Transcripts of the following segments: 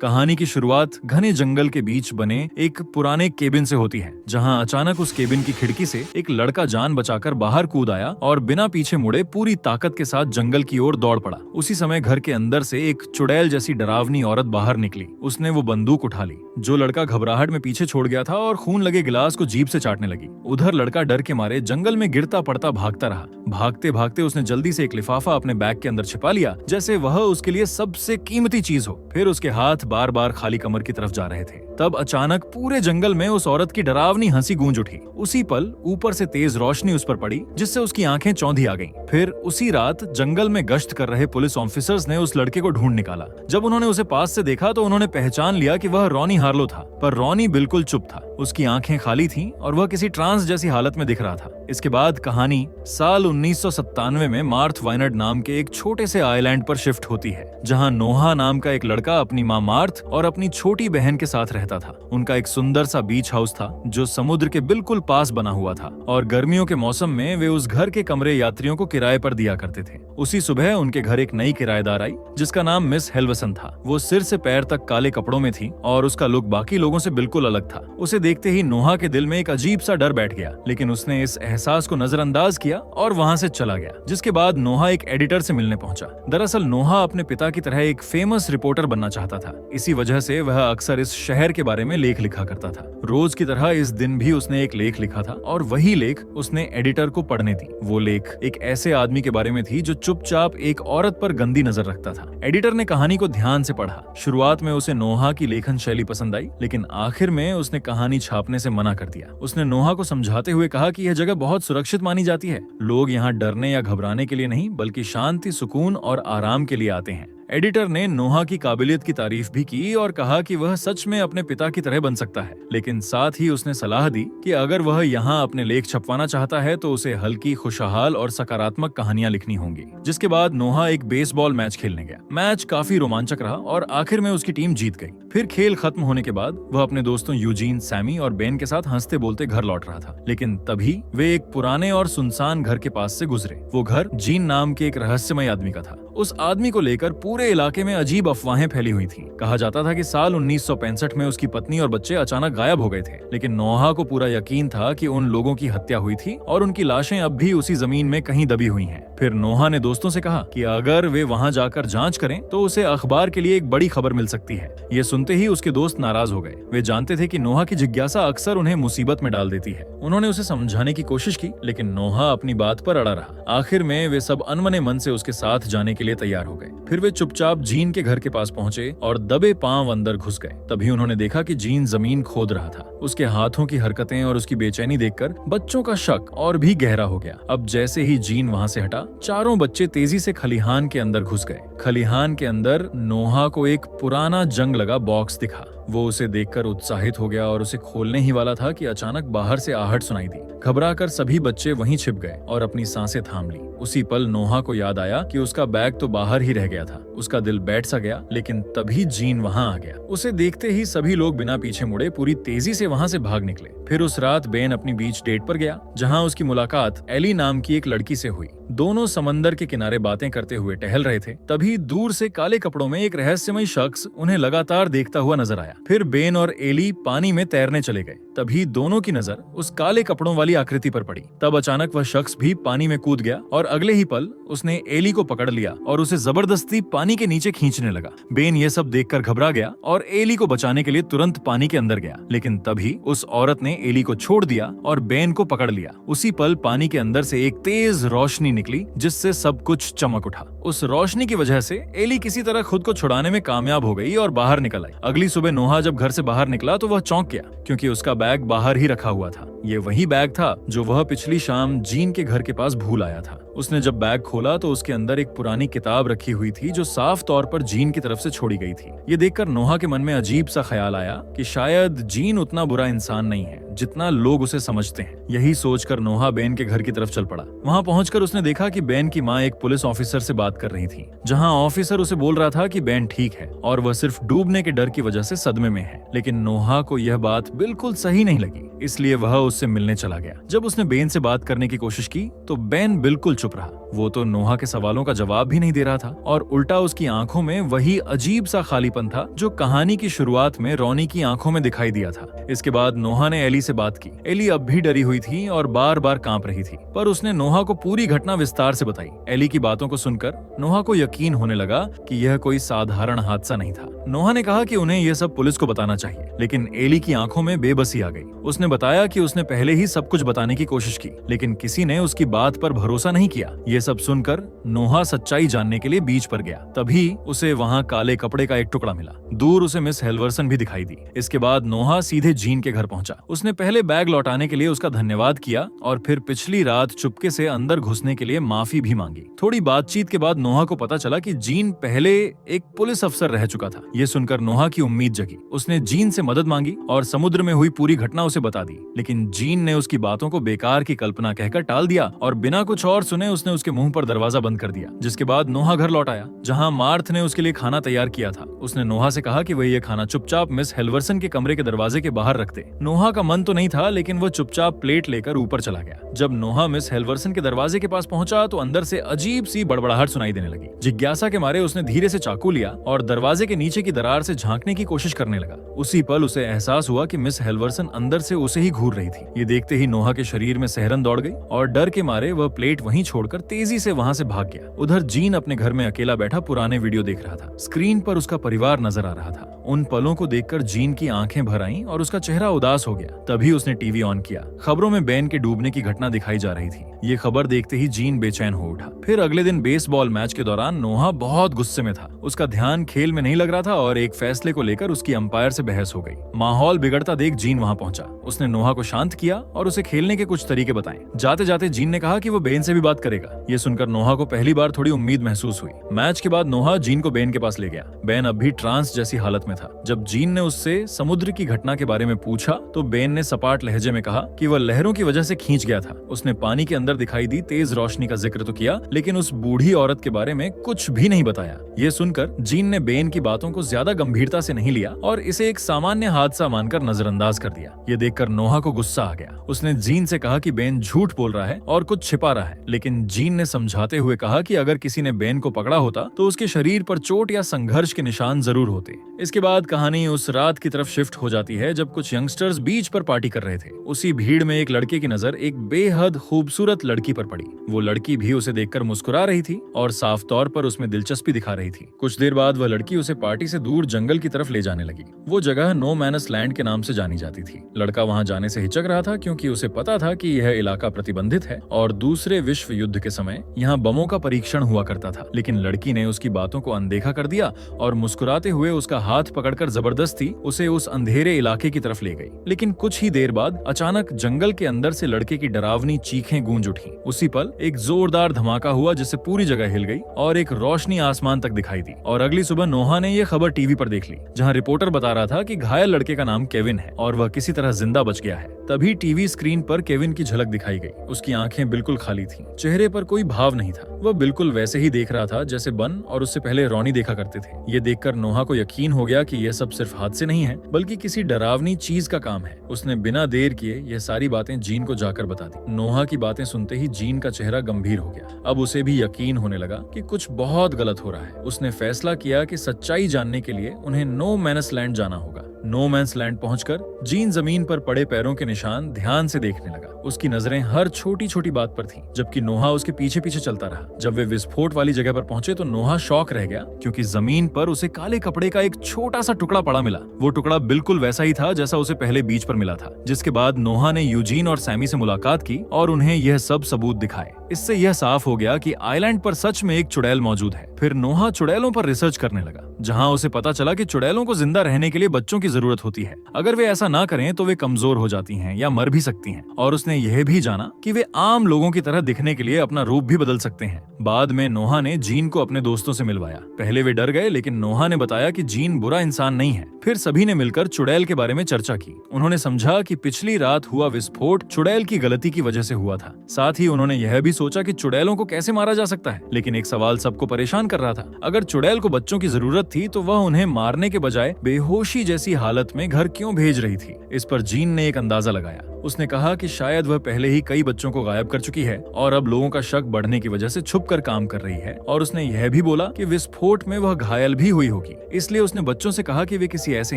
कहानी की शुरुआत घने जंगल के बीच बने एक पुराने केबिन से होती है, जहां अचानक उस केबिन की खिड़की से एक लड़का जान बचाकर बाहर कूद आया और बिना पीछे मुड़े पूरी ताकत के साथ जंगल की ओर दौड़ पड़ा। उसी समय घर के अंदर से एक चुड़ैल जैसी डरावनी औरत बाहर निकली। उसने वो बंदूक उठा ली। जो लड़का घबराहट में पीछे छोड़ गया था और खून लगे गिलास को जीभ से चाटने लगी। उधर लड़का डर के मारे जंगल में गिरता पड़ता भागता रहा। भागते भागते उसने जल्दी से एक लिफाफा अपने बैग के अंदर छिपा लिया, जैसे वह उसके लिए सबसे कीमती चीज हो। फिर उसके हाथ बार बार खाली कमर की तरफ जा रहे थे। तब अचानक पूरे जंगल में उस औरत की डरावनी हंसी गूंज उठी। उसी पल ऊपर से तेज रोशनी उस पर पड़ी, जिससे उसकी आंखें चौंधी आ गईं। फिर उसी रात जंगल में गश्त कर रहे पुलिस ऑफिसर्स ने उस लड़के को ढूंढ निकाला। जब उन्होंने उसे पास से देखा तो उन्होंने पहचान लिया कि वह रॉनी हार्लो था। पर रॉनी बिल्कुल चुप था। उसकी आंखें खाली थीं और वह किसी ट्रांस जैसी हालत में दिख रहा था। इसके बाद कहानी साल 1997 में मार्थ वाइनर्ड नाम के एक छोटे से आइलैंड पर शिफ्ट होती है, जहां नोहा नाम का एक लड़का अपनी माँ मार्थ और अपनी छोटी बहन के साथ रहता था। उनका एक सुंदर सा बीच हाउस था जो समुद्र के बिल्कुल पास बना हुआ था, और गर्मियों के मौसम में वे उस घर के कमरे यात्रियों को किराए पर दिया करते थे। उसी सुबह उनके घर एक नई किराएदार आई, जिसका नाम मिस हेल्वसन था। वो सिर से पैर तक काले कपड़ों में थी और उसका लुक बाकी लोगों से बिल्कुल अलग था। उसे देखते ही नोहा के दिल में एक अजीब सा डर बैठ गया, लेकिन उसने इस एहसास को नजरअंदाज किया और वहां से चला गया। जिसके बाद नोहा एक एडिटर से मिलने पहुंचा। दरअसल नोहा अपने पिता की तरह एक फेमस रिपोर्टर बनना चाहता था। इसी वजह से वह अक्सर इस शहर के बारे में लेख लिखा करता था। रोज की तरह इस दिन भी उसने एक लेख लिखा था, और वही लेख उसने एडिटर को पढ़ने दी। वो लेख एक ऐसे आदमी के बारे में थी जो चुपचाप एक औरत पर गंदी नजर रखता था। एडिटर ने कहानी को ध्यान से पढ़ा। शुरुआत में उसे नोहा की लेखन शैली पसंद आई, लेकिन आखिर में उसने कहानी छापने से मना कर दिया। उसने नोहा को समझाते हुए कहा कि यह जगह बहुत सुरक्षित मानी जाती है। लोग यहाँ डरने या घबराने के लिए नहीं, बल्कि शांति, सुकून और आराम के लिए आते हैं। एडिटर ने नोहा की काबिलियत की तारीफ भी की और कहा कि वह सच में अपने पिता की तरह बन सकता है, लेकिन साथ ही उसने सलाह दी कि अगर वह यहाँ अपने लेख छपवाना चाहता है तो उसे हल्की, खुशहाल और सकारात्मक कहानियां लिखनी होंगी। जिसके बाद नोहा एक बेसबॉल मैच खेलने गया। मैच काफी रोमांचक रहा और आखिर में उसकी टीम जीत गई। फिर खेल खत्म होने के बाद वह अपने दोस्तों यूजीन, सैमी और बेन के साथ हंसते बोलते घर लौट रहा था, लेकिन तभी वे एक पुराने और सुनसान घर के पास से गुजरे। वो घर जीन नाम के एक रहस्यमय आदमी का था। उस आदमी को लेकर पूरे इलाके में अजीब अफवाहें फैली हुई थीं। कहा जाता था कि साल 1965 में उसकी पत्नी और बच्चे अचानक गायब हो गए थे, लेकिन नोहा को पूरा यकीन था कि उन लोगों की हत्या हुई थी और उनकी लाशें अब भी उसी जमीन में कहीं दबी हुई हैं। फिर नोहा ने दोस्तों से कहा कि अगर वे वहां जाकर जांच करें तो उसे अखबार के लिए एक बड़ी खबर मिल सकती है। ये सुनते ही उसके दोस्त नाराज हो गए। वे जानते थे कि नोहा की जिज्ञासा अक्सर उन्हें मुसीबत में डाल देती है। उन्होंने उसे समझाने की कोशिश की, लेकिन नोहा अपनी बात पर अड़ा रहा। आखिर में वे सब अनमने मन से उसके साथ जाने के लिए तैयार हो गए। फिर वे चुपचाप जीन के घर के पास पहुंचे और दबे पांव अंदर घुस गए। तभी उन्होंने देखा कि जीन जमीन खोद रहा था। उसके हाथों की हरकतें और उसकी बेचैनी देखकर बच्चों का शक और भी गहरा हो गया। अब जैसे ही जीन वहां से हटा, चारों बच्चे तेजी से खलिहान के अंदर घुस गए। खलिहान के अंदर नोहा को एक पुराना जंग लगा बॉक्स दिखा। वो उसे देखकर उत्साहित हो गया और उसे खोलने ही वाला था कि अचानक बाहर से आहट सुनाई दी। घबराकर सभी बच्चे वहीं छिप गए और अपनी सांसें थाम ली। उसी पल नोहा को याद आया कि उसका बैग तो बाहर ही रह गया था। उसका दिल बैठ सा गया, लेकिन तभी जीन वहां आ गया। उसे देखते ही सभी लोग बिना पीछे मुड़े पूरी तेजी से वहां से भाग निकले। फिर उस रात बेन अपनी बीच डेट पर गया, जहां उसकी मुलाकात एली नाम की एक लड़की से हुई। दोनों समंदर के किनारे बातें करते हुए टहल रहे थे। तभी दूर से काले कपड़ों में एक रहस्यमय शख्स उन्हें लगातार देखता हुआ नजर आया। फिर बेन और एली पानी में तैरने चले गए। तभी दोनों की नजर उस काले कपड़ों वाली आकृति पर पड़ी। तब अचानक वह शख्स भी पानी में कूद गया और अगले ही पल उसने एली को पकड़ लिया और उसे जबरदस्ती पानी के नीचे खींचने लगा। बेन ये सब देखकर घबरा गया और एली को बचाने के लिए तुरंत पानी के अंदर गया, लेकिन तभी उस औरत ने एली को छोड़ दिया और बेन को पकड़ लिया। उसी पल पानी के अंदर से एक तेज रोशनी निकली, जिससे सब कुछ चमक उठा। उस रोशनी की वजह से एली किसी तरह खुद को छुड़ाने में कामयाब हो गई और बाहर निकल आई। अगली सुबह नोहा जब घर से बाहर निकला तो वह चौंक गया, क्योंकि उसका बैग बाहर ही रखा हुआ था। ये वही बैग था जो वह पिछली शाम जीन के घर के पास भूल आया था। उसने जब बैग खोला तो उसके अंदर एक पुरानी किताब रखी हुई थी, जो साफ तौर पर जीन की तरफ से छोड़ी गई थी। ये देखकर नोहा के मन में अजीब सा ख्याल आया कि शायद जीन उतना बुरा इंसान नहीं है जितना लोग उसे समझते हैं। यही सोचकर नोहा बेन के घर की तरफ चल पड़ा। वहाँ पहुंचकर उसने देखा कि बेन की माँ एक पुलिस ऑफिसर से बात कर रही थी, जहाँ ऑफिसर उसे बोल रहा था कि बेन ठीक है और वह सिर्फ डूबने के डर की वजह से सदमे में है। लेकिन नोहा को यह बात बिल्कुल सही नहीं लगी, इसलिए वह उससे मिलने चला गया। जब उसने बेन से बात करने की कोशिश की तो बेन बिल्कुल चुप रहा। वो तो नोहा के सवालों का जवाब भी नहीं दे रहा था और उल्टा उसकी आंखों में वही अजीब सा खालीपन था जो कहानी की शुरुआत में रॉनी की आंखों में दिखाई दिया था। इसके बाद नोहा ने एली से बात की। एली अब भी डरी हुई थी और बार बार कांप रही थी, पर उसने नोहा को पूरी घटना विस्तार से बताई। एली की बातों को सुनकर नोहा को यकीन होने लगा कि यह कोई साधारण हादसा नहीं था। नोहा ने कहा कि उन्हें यह सब पुलिस को बताना चाहिए, लेकिन एली की आंखों में बेबसी आ गई। उसने बताया कि उसने पहले ही सब कुछ बताने की कोशिश की, लेकिन किसी ने उसकी बात पर भरोसा नहीं किया। ये सब सुनकर नोहा सच्चाई जानने के लिए बीच पर गया। तभी उसे वहाँ काले कपड़े का एक टुकड़ा मिला। दूर उसे मिस हेल्वरसन भी दिखाई दी। इसके बाद नोहा सीधे जीन के घर पहुंचा। उसने पहले बैग लौटाने के लिए उसका धन्यवाद किया और फिर पिछली रात चुपके से अंदर घुसने के लिए माफी भी मांगी। थोड़ी बातचीत के बाद नोहा को पता चला कि जीन पहले एक पुलिस अफसर रह चुका था। ये सुनकर नोहा की उम्मीद जगी। उसने जीन से मदद मांगी और समुद्र में हुई पूरी घटना उसे बता दी, लेकिन जीन ने उसकी बातों को बेकार की कल्पना कहकर टाल दिया और बिना कुछ और सुने उसने उसके मुंह पर दरवाजा बंद कर दिया। जिसके बाद नोहा घर लौट आया, जहाँ मार्थ ने उसके लिए खाना तैयार किया था। उसने नोहा से कहा कि वह ये खाना चुपचाप मिस हेल्वरसन के कमरे के दरवाजे के बाहर रख दे। नोहा का मन तो नहीं था, लेकिन वह चुपचाप प्लेट लेकर ऊपर चला गया। जब नोहा मिस हेल्वरसन के दरवाजे के पास पहुंचा तो अंदर से अजीब सी बड़बड़ाहट सुनाई देने लगी। जिज्ञासा के मारे उसने धीरे से चाकू लिया और दरवाजे के नीचे की दरार से झांकने की कोशिश करने लगा। उसी पल उसे एहसास हुआ कि मिस हेल्वरसन अंदर से उसे ही घूर रही थी। ये देखते ही नोहा के शरीर में सिहरन दौड़ गई और डर के मारे वह प्लेट वहीं छोड़कर तेजी से वहां से भाग गया। उधर जीन अपने घर में अकेला बैठा पुराने वीडियो देख रहा था। स्क्रीन पर उसका परिवार नजर आ रहा था। उन पलों को देखकर जीन की आंखें भर आईं और उसका चेहरा उदास हो गया। तभी उसने टीवी ऑन किया। खबरों में बेन के डूबने की घटना दिखाई जा रही थी। ये खबर देखते ही जीन बेचैन हो उठा। फिर अगले दिन बेसबॉल मैच के दौरान नोहा बहुत गुस्से में था। उसका ध्यान खेल में नहीं लग रहा था और एक फैसले को लेकर उसकी अंपायर से बहस हो गई। माहौल बिगड़ता देख जीन वहां पहुंचा। उसने नोहा को शांत किया और उसे खेलने के कुछ तरीके बताए। जाते जाते जीन ने कहा कि वो बेन से भी बात करेगा। ये सुनकर नोहा को पहली बार थोड़ी उम्मीद महसूस हुई। मैच के बाद नोहा जीन को बेन के पास ले गया। बेन अब भी ट्रांस जैसी हालत में था। जब जीन ने उससे समुद्र की घटना के बारे में पूछा तो बेन ने सपाट लहजे में कहा कि वह लहरों की वजह से खींच गया था। उसने पानी के अंदर दिखाई दी तेज रोशनी का जिक्र तो किया, लेकिन उस बूढ़ी औरत के बारे में कुछ भी नहीं बताया। ये सुनकर जीन ने बेन की बातों को ज्यादा गंभीरता से नहीं लिया और इसे एक सामान्य हादसा मानकर नजरअंदाज कर दिया। ये देखकर नोहा को गुस्सा आ गया। उसने जीन से कहा कि बेन झूठ बोल रहा है और कुछ छिपा रहा है, लेकिन जीन ने समझाते हुए कहा कि अगर किसी ने बेन को पकड़ा होता तो उसके शरीर पर चोट या संघर्ष के निशान जरूर होते। इसके बाद कहानी उस रात की तरफ शिफ्ट हो जाती है जब कुछ यंगस्टर्स बीच पर पार्टी कर रहे थे। उसी भीड़ में एक लड़के की नजर एक बेहद खूबसूरत लड़की पर पड़ी। वो लड़की भी उसे देखकर मुस्कुरा रही थी और साफ तौर पर उसमें दिलचस्पी दिखा रही थी। कुछ देर बाद वह लड़की उसे पार्टी से दूर जंगल की तरफ ले जाने लगी। वो जगह नो मैनस लैंड के नाम से जानी जाती थी। लड़का वहां जाने से हिचक रहा था क्योंकि उसे पता था कि यह इलाका प्रतिबंधित है और दूसरे विश्व युद्ध के समय यहाँ बमों का परीक्षण हुआ करता था। लेकिन लड़की ने उसकी बातों को अनदेखा कर दिया और मुस्कुराते हुए उसका हाथ पकड़कर जबरदस्ती उसे उस अंधेरे इलाके की तरफ ले गई। लेकिन कुछ ही देर बाद अचानक जंगल के अंदर से लड़के की डरावनी चीखें गूंज उठी। उसी पल एक जोरदार धमाका हुआ जिससे पूरी जगह हिल गई और एक रोशनी आसमान तक दिखाई दी। और अगली सुबह नोहा ने यह खबर टीवी पर देख ली, जहां रिपोर्टर बता रहा था कि घायल लड़के का नाम केविन है और वह किसी तरह जिंदा बच गया है। तभी टीवी स्क्रीन पर केविन की झलक दिखाई गई। उसकी आंखें बिल्कुल खाली थीं, चेहरे पर कोई भाव नहीं था। वह बिल्कुल वैसे ही देख रहा था जैसे बन और उससे पहले रॉनी देखा करते थे। ये देखकर नोहा को यकीन हो गया कि यह सब सिर्फ हादसे नहीं है, बल्कि किसी डरावनी चीज का काम है। उसने बिना देर किए यह सारी बातें जीन को जाकर बता दी। नोहा की बातें सुनते ही जीन का चेहरा गंभीर हो गया। अब उसे भी यकीन होने लगा कि कुछ बहुत गलत हो रहा है। उसने फैसला किया कि सच्चाई जानने के लिए उन्हें नो मैनस लैंड जाना होगा। नो मैंस लैंड पहुंचकर जीन जमीन पर पड़े पैरों के निशान ध्यान से देखने लगा। उसकी नजरें हर छोटी छोटी बात पर थीं, जबकि नोहा उसके पीछे पीछे चलता रहा। जब वे विस्फोट वाली जगह पर पहुंचे तो नोहा शॉक रह गया, क्योंकि जमीन पर उसे काले कपड़े का एक छोटा सा टुकड़ा पड़ा मिला। वो टुकड़ा बिल्कुल वैसा ही था जैसा उसे पहले बीच पर मिला था। जिसके बाद नोहा ने यूजीन और सैमी से मुलाकात की और उन्हें यह सब सबूत दिखाए। इससे यह साफ हो गया कि आइलैंड पर सच में एक चुड़ैल मौजूद है। फिर नोहा चुड़ैलों पर रिसर्च करने लगा, जहां उसे पता चला कि चुड़ैलों को जिंदा रहने के लिए बच्चों की जरूरत होती है। अगर वे ऐसा ना करें तो वे कमजोर हो जाती हैं या मर भी सकती हैं। और उसने यह भी जाना कि वे आम लोगों की तरह दिखने के लिए अपना रूप भी बदल सकते हैं। बाद में नोहा ने जीन को अपने दोस्तों से मिलवाया। पहले वे डर गए, लेकिन नोहा ने बताया कि जीन बुरा इंसान नहीं है। फिर सभी ने मिलकर चुड़ैल के बारे में चर्चा की। उन्होंने समझा कि पिछली रात हुआ विस्फोट चुड़ैल की गलती की वजह से हुआ था। साथ ही उन्होंने यह भी सोचा कि चुड़ैलों को कैसे मारा जा सकता है। लेकिन एक सवाल सबको परेशान कर रहा था, अगर चुड़ैल को बच्चों की जरूरत थी तो वह उन्हें मारने के बजाय बेहोशी जैसी हालत में घर क्यों भेज रही थी। इस पर जीन ने एक अंदाजा लगाया। उसने कहा कि शायद वह पहले ही कई बच्चों को गायब कर चुकी है और अब लोगों का शक बढ़ने की वजह से छुपकर काम कर रही है। और उसने यह भी बोला कि विस्फोट में वह घायल भी हुई होगी। इसलिए उसने बच्चों से कहा कि वे किसी ऐसे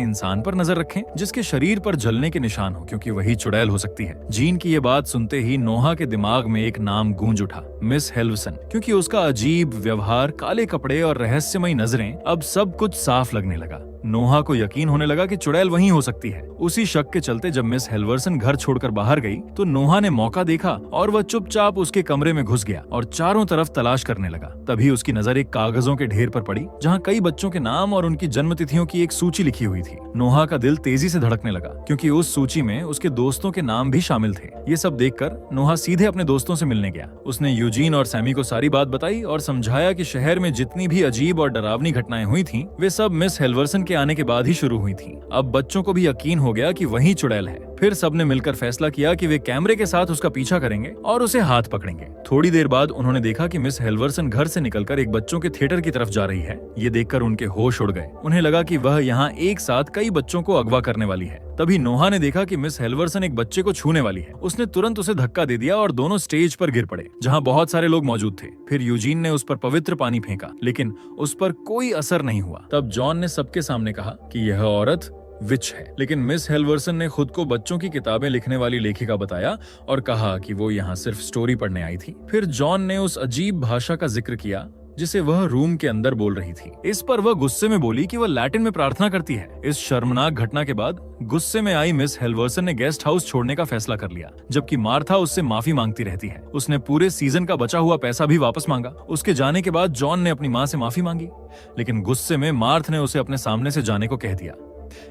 इंसान पर नजर रखें जिसके शरीर पर जलने के निशान हो, क्योंकि वही चुड़ैल हो सकती है। जीन की ये बात सुनते ही नोहा के दिमाग में एक नाम गूंज उठा, मिस हेल्वसन, क्योंकि उसका अजीब व्यवहार, काले कपड़े और रहस्यमयी नजरें, अब सब कुछ साफ लगने लगा। नोहा को यकीन होने लगा कि चुड़ैल वहीं हो सकती है। उसी शक के चलते जब मिस हेल्वरसन घर छोड़कर बाहर गई तो नोहा ने मौका देखा और वह चुपचाप उसके कमरे में घुस गया और चारों तरफ तलाश करने लगा। तभी उसकी नजर एक कागजों के ढेर पर पड़ी जहां कई बच्चों के नाम और उनकी जन्मतिथियों की एक सूची लिखी हुई थी। नोहा का दिल तेजी से धड़कने लगा क्योंकि उस सूची में उसके दोस्तों के नाम भी शामिल थे। ये सब देखकर नोहा सीधे अपने दोस्तों से मिलने गया। उसने यूजीन और सैमी को सारी बात बताई और समझाया कि शहर में जितनी भी अजीब और डरावनी घटनाएं हुई थीं, वे सब मिस हेल्वरसन के आने के बाद ही शुरू हुई थीं। अब बच्चों को भी यकीन हो गया कि वही चुड़ैल है। फिर सबने मिलकर फैसला किया कि वे कैमरे के साथ उसका पीछा करेंगे और उसे हाथ पकड़ेंगे। थोड़ी देर बाद उन्होंने देखा कि मिस हेल्वरसन घर से निकलकर एक बच्चों के थिएटर की तरफ जा रही है। ये देखकर उनके होश उड़ गए। उन्हें लगा कि वह यहाँ एक साथ कई बच्चों को अगवा करने वाली है। तभी नोहा ने देखा कि मिस हेल्वरसन एक बच्चे को छूने वाली है। उसने तुरंत उसे धक्का दे दिया और दोनों स्टेज पर गिर पड़े जहाँ बहुत सारे लोग मौजूद थे। फिर यूजीन ने उस पर पवित्र पानी फेंका, लेकिन उस पर कोई असर नहीं हुआ। तब जॉन ने सबके सामने कहा कि यह औरत विच है। लेकिन मिस हेल्वरसन ने खुद को बच्चों की किताबें लिखने वाली लेखिका बताया और कहा कि वो यहाँ सिर्फ स्टोरी पढ़ने आई थी। फिर जॉन ने उस अजीब भाषा का जिक्र किया जिसे वह रूम के अंदर बोल रही थी। इस पर वह गुस्से में बोली कि वह लैटिन में प्रार्थना करती है। इस शर्मनाक घटना के बाद गुस्से में आई मिस हेल्वरसन ने गेस्ट हाउस छोड़ने का फैसला कर लिया, जबकि मार्था उससे माफी मांगती रहती है। उसने पूरे सीजन का बचा हुआ पैसा भी वापस मांगा। उसके जाने के बाद जॉन ने अपनी माँ से माफी मांगी, लेकिन गुस्से में मार्थ ने उसे अपने सामने से जाने को कह दिया।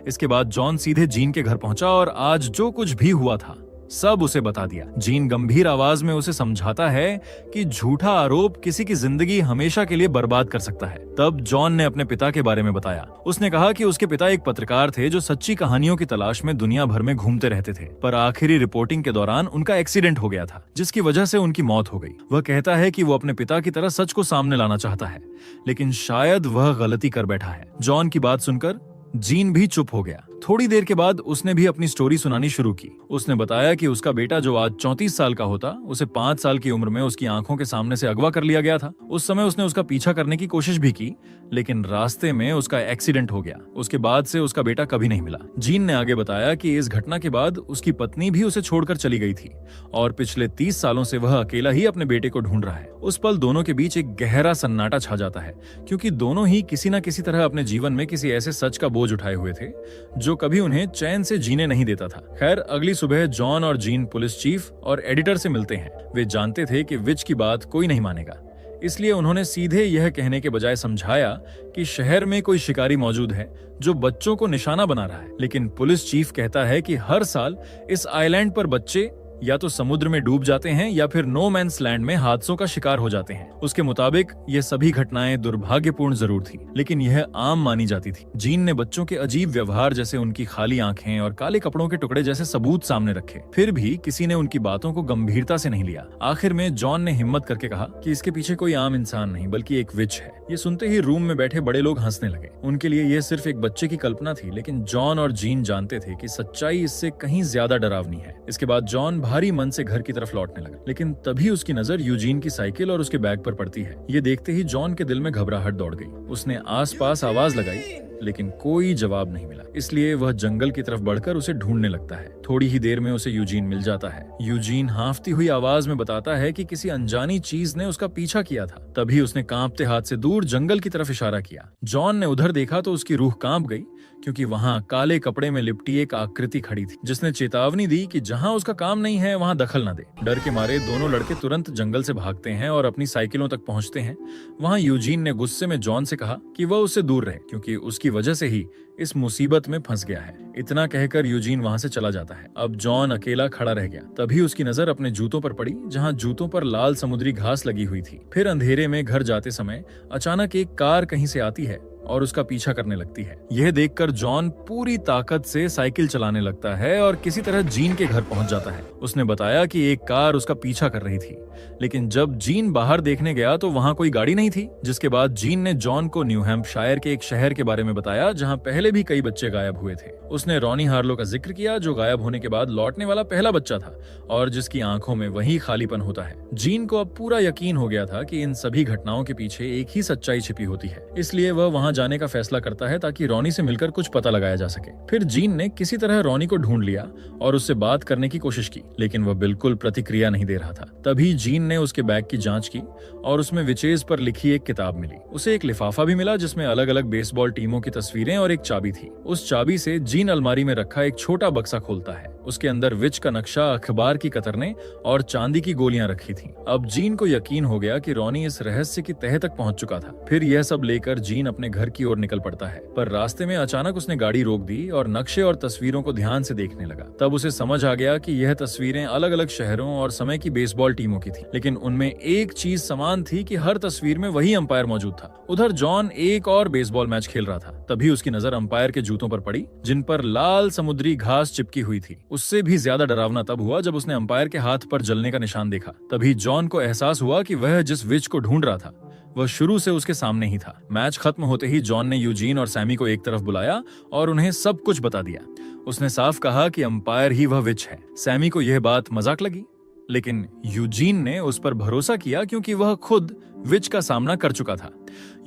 इसके बाद जॉन सीधे जीन के घर पहुंचा और आज जो कुछ भी हुआ था सब उसे बता दिया। जीन गंभीर आवाज में उसे समझाता है कि झूठा आरोप किसी की जिंदगी हमेशा के लिए बर्बाद कर सकता है। तब जॉन ने अपने पिता के बारे में बताया। उसने कहा कि उसके पिता एक पत्रकार थे जो सच्ची कहानियों की तलाश में दुनिया भर में घूमते रहते थे, पर आखिरी रिपोर्टिंग के दौरान उनका एक्सीडेंट हो गया था जिसकी वजह से उनकी मौत हो गई। वह कहता है कि वो अपने पिता की तरह सच को सामने लाना चाहता है, लेकिन शायद वह गलती कर बैठा है। जॉन की बात सुनकर जीन भी चुप हो गया। थोड़ी देर के बाद उसने भी अपनी स्टोरी सुनानी शुरू की। उसने बताया कि उसका बेटा जो आज 34 साल का होता, उसे 5 साल की उम्र में उसकी आंखों के सामने से अगवा कर लिया गया था। उस समय उसने उसका पीछा करने की कोशिश भी की, लेकिन रास्ते में उसका एक्सीडेंट हो गया। उसके बाद से उसका बेटा कभी नहीं मिला। जीन ने आगे बताया कि इस घटना के बाद उसकी पत्नी भी उसे छोड़कर चली गई थी और पिछले 30 सालों से वह अकेला ही अपने बेटे को ढूंढ रहा है। उस पल दोनों के बीच एक गहरा सन्नाटा छा जाता है, क्योंकि दोनों ही किसी न किसी तरह अपने जीवन में किसी ऐसे सच का बोझ उठाए हुए थे जो कभी उन्हें चैन से जीने नहीं देता था। खैर, अगली सुबह जॉन और जीन पुलिस चीफ और एडिटर से मिलते हैं। वे जानते थे कि विच की बात कोई नहीं मानेगा, इसलिए उन्होंने सीधे यह कहने के बजाय समझाया कि शहर में कोई शिकारी मौजूद है जो बच्चों को निशाना बना रहा है। लेकिन पुलिस चीफ कहता है कि हर साल इस आइलैंड पर बच्चे या तो समुद्र में डूब जाते हैं या फिर नो मैंस लैंड में हादसों का शिकार हो जाते हैं। उसके मुताबिक ये सभी घटनाएं दुर्भाग्यपूर्ण जरूर थी, लेकिन यह आम मानी जाती थी। जीन ने बच्चों के अजीब व्यवहार जैसे उनकी खाली आंखें और काले कपड़ों के टुकड़े जैसे सबूत सामने रखे, फिर भी किसी ने उनकी बातों को गंभीरता से नहीं लिया। आखिर में जॉन ने हिम्मत करके कहा कि इसके पीछे कोई आम इंसान नहीं बल्कि एक विच है। ये सुनते ही रूम में बैठे बड़े लोग हंसने लगे। उनके लिए यह सिर्फ एक बच्चे की कल्पना थी, लेकिन जॉन और जीन जानते थे कि सच्चाई इससे कहीं ज्यादा डरावनी है। इसके बाद जॉन भारी मन से घर की तरफ लौटने लगा, लेकिन तभी उसकी नजर यूजीन की साइकिल और उसके बैग पर पड़ती है। ये देखते ही जॉन के दिल में घबराहट दौड़ गई। उसने आसपास आवाज लगाई, लेकिन कोई जवाब नहीं मिला। इसलिए वह जंगल की तरफ बढ़कर उसे ढूंढने लगता है। थोड़ी ही देर में उसे यूजीन मिल जाता है। यूजीन हांफती हुई आवाज में बताता है कि किसी अनजानी चीज ने उसका पीछा किया था। तभी उसने कांपते हाथ से दूर जंगल की तरफ इशारा किया। जॉन ने उधर देखा तो उसकी रूह कांप गई, क्योंकि वहां काले कपड़े में लिपटी एक आकृति खड़ी थी जिसने चेतावनी दी कि जहां उसका काम नहीं है वहां दखल न दे। डर के मारे दोनों लड़के तुरंत जंगल से भागते हैं और अपनी साइकिलों तक पहुंचते हैं। वहां यूजीन ने गुस्से में जॉन से कहा कि वह उससे दूर रहे, क्योंकि उसकी वजह से ही इस मुसीबत में फंस गया है। इतना कहकर यूजीन वहां से चला जाता है। अब जॉन अकेला खड़ा रह गया। तभी उसकी नजर अपने जूतों पर पड़ी, जहां जूतों पर लाल समुद्री घास लगी हुई थी। फिर अंधेरे में घर जाते समय अचानक एक कार कहीं से आती है और उसका पीछा करने लगती है। यह देखकर जॉन पूरी ताकत से साइकिल चलाने लगता है और किसी तरह जीन के घर पहुंच जाता है। उसने बताया कि एक कार उसका पीछा कर रही थी, लेकिन जब जीन बाहर देखने गया तो वहां कोई गाड़ी नहीं थी। जिसके बाद जीन ने जॉन को न्यू हैम्पशायर के एक शहर के बारे में बताया जहां पहले भी कई बच्चे गायब हुए थे। उसने रॉनी हार्लो का जिक्र किया जो गायब होने के बाद लौटने वाला पहला बच्चा था और जिसकी आंखों में वही खालीपन होता है। जीन को अब पूरा यकीन हो गया था कि इन सभी घटनाओं के पीछे एक ही सच्चाई छिपी होती है, इसलिए वह वहां जाने का फैसला करता है ताकि रॉनी से मिलकर कुछ पता लगाया जा सके। फिर जीन ने किसी तरह रॉनी को ढूंढ लिया और उससे बात करने की कोशिश की, लेकिन वह बिल्कुल प्रतिक्रिया नहीं दे रहा था। तभी जीन ने उसके बैग की जांच की और उसमें विचेज पर लिखी एक किताब मिली। उसे एक लिफाफा भी मिला जिसमें अलग अलग बेसबॉल टीमों की तस्वीरें और एक चाबी थी। उस चाबी से जीन अलमारी में रखा एक छोटा बक्सा खोलता है। उसके अंदर विच का नक्शा, अखबार की कतरने और चांदी की गोलियां रखी थी। अब जीन को यकीन हो गया कि रॉनी इस रहस्य की तह तक पहुंच चुका था। फिर यह सब लेकर जीन अपने घर की ओर निकल पड़ता है, पर रास्ते में अचानक उसने गाड़ी रोक दी और नक्शे और तस्वीरों को ध्यान से देखने लगा। तब उसे समझ आ गया कि यह तस्वीरें अलग अलग शहरों और समय की बेसबॉल टीमों की थी, लेकिन उनमें एक चीज समान थी कि हर तस्वीर में वही अंपायर मौजूद था। उधर जॉन एक और बेसबॉल मैच खेल रहा था। तभी उसकी नजर अंपायर के जूतों पर पड़ी जिन पर लाल समुद्री घास चिपकी हुई थी। उससे भी ज्यादा डरावना तब हुआ जब उसने अंपायर के हाथ पर जलने का निशान देखा। तभी जॉन को एहसास हुआ कि वह जिस विच को ढूंढ रहा था वह शुरू से उसके सामने ही था। मैच खत्म होते ही जॉन ने यूजीन और सैमी को एक तरफ बुलाया और उन्हें सब कुछ बता दिया। उसने साफ कहा कि अंपायर ही वह विच है। सैमी को यह बात मजाक लगी, लेकिन यूजीन ने उस पर भरोसा किया क्योंकि वह खुद विच का सामना कर चुका था।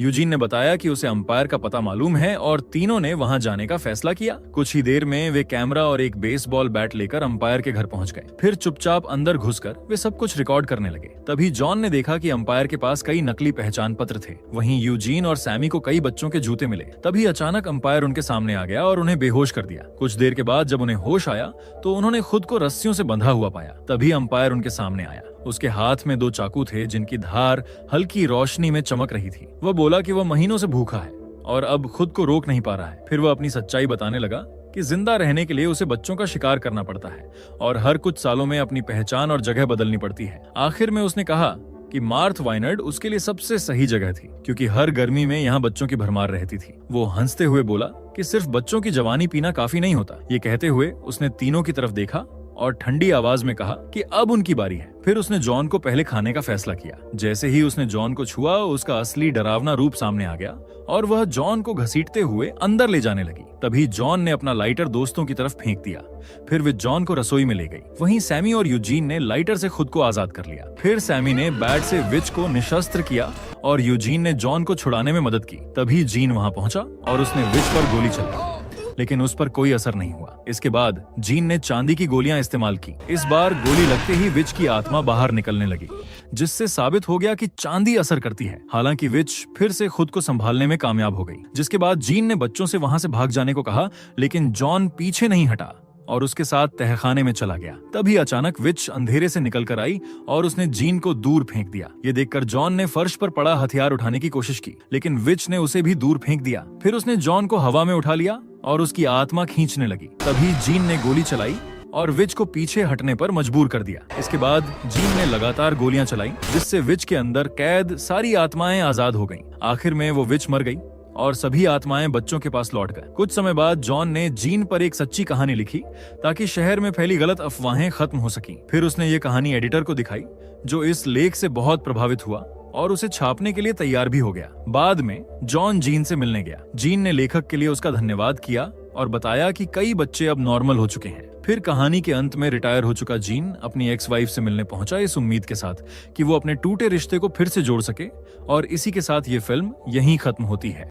यूजीन ने बताया कि उसे अंपायर का पता मालूम है और तीनों ने वहां जाने का फैसला किया। कुछ ही देर में वे कैमरा और एक बेसबॉल बैट लेकर अंपायर के घर पहुंच गए। फिर चुपचाप अंदर घुसकर वे सब कुछ रिकॉर्ड करने लगे। तभी जॉन ने देखा कि अंपायर के पास कई नकली पहचान पत्र थे। वहीं यूजीन और सैमी को कई बच्चों के जूते मिले। तभी अचानक अंपायर उनके सामने आ गया और उन्हें बेहोश कर दिया। कुछ देर के बाद जब उन्हें होश आया तो उन्होंने खुद को रस्सियों से बंधा हुआ पाया। तभी अंपायर उनके सामने आया। उसके हाथ में 2 चाकू थे जिनकी धार हल्की रोशनी में चमक रही थी। वह बोला कि वह महीनों से भूखा है और अब खुद को रोक नहीं पा रहा है। फिर वह अपनी सच्चाई बताने लगा कि जिंदा रहने के लिए उसे बच्चों का शिकार करना पड़ता है और हर कुछ सालों में अपनी पहचान और जगह बदलनी पड़ती है। आखिर में उसने कहा कि मार्थ वाइनर्ड उसके लिए सबसे सही जगह थी क्योंकि हर गर्मी में यहाँ बच्चों की भरमार रहती थी। वो हंसते हुए बोला कि सिर्फ बच्चों की जवानी पीना काफी नहीं होता। ये कहते हुए उसने तीनों की तरफ देखा और ठंडी आवाज में कहा कि अब उनकी बारी है। फिर उसने जॉन को पहले खाने का फैसला किया। जैसे ही उसने जॉन को छुआ उसका असली डरावना रूप सामने आ गया और वह जॉन को घसीटते हुए अंदर ले जाने लगी। तभी जॉन ने अपना लाइटर दोस्तों की तरफ फेंक दिया। फिर वे जॉन को रसोई में ले गई। वहीं सैमी और यूजीन ने लाइटर से खुद को आजाद कर लिया। फिर सैमी ने बैट से विच को निशस्त्र किया और यूजीन ने जॉन को छुड़ाने में मदद की। तभी जीन वहां पहुंचा और उसने विच पर गोली चलाई, लेकिन उस पर कोई असर नहीं हुआ। इसके बाद जीन ने चांदी की गोलियां इस्तेमाल की। इस बार गोली लगते ही विच की आत्मा बाहर निकलने लगी, जिससे साबित हो गया कि चांदी असर करती है। हालांकि विच फिर से खुद को संभालने में कामयाब हो गई। जिसके बाद जीन ने बच्चों से वहां से भाग जाने को कहा, लेकिन जॉन पीछे नहीं हटा और उसके साथ तहखाने में चला गया। तभी अचानक विच अंधेरे से निकलकर आई और उसने जीन को दूर फेंक दिया। ये देखकर जॉन ने फर्श पर पड़ा हथियार उठाने की कोशिश की, लेकिन विच ने उसे भी दूर फेंक दिया। फिर उसने जॉन को हवा में उठा लिया और उसकी आत्मा खींचने लगी। तभी जीन ने गोली चलाई और विच को पीछे हटने पर मजबूर कर दिया। इसके बाद जीन ने लगातार गोलियां चलाई, जिससे विच के अंदर कैद सारी आत्माएं आजाद हो गईं। आखिर में वो विच मर गई और सभी आत्माएं बच्चों के पास लौट गए। कुछ समय बाद जॉन ने जीन पर एक सच्ची कहानी लिखी ताकि शहर में फैली गलत अफवाहें खत्म हो सकीं। फिर उसने ये कहानी एडिटर को दिखाई, जो इस लेख से बहुत प्रभावित हुआ और उसे छापने के लिए तैयार भी हो गया। बाद में जॉन जीन से मिलने गया। जीन ने लेखक के लिए उसका धन्यवाद किया और बताया कि कई बच्चे अब नॉर्मल हो चुके हैं। फिर कहानी के अंत में रिटायर हो चुका जीन अपनी एक्स वाइफ से मिलने पहुंचा, इस उम्मीद के साथ कि वो अपने टूटे रिश्ते को फिर से जोड़ सके। और इसी के साथ ये फिल्म यहीं खत्म होती है।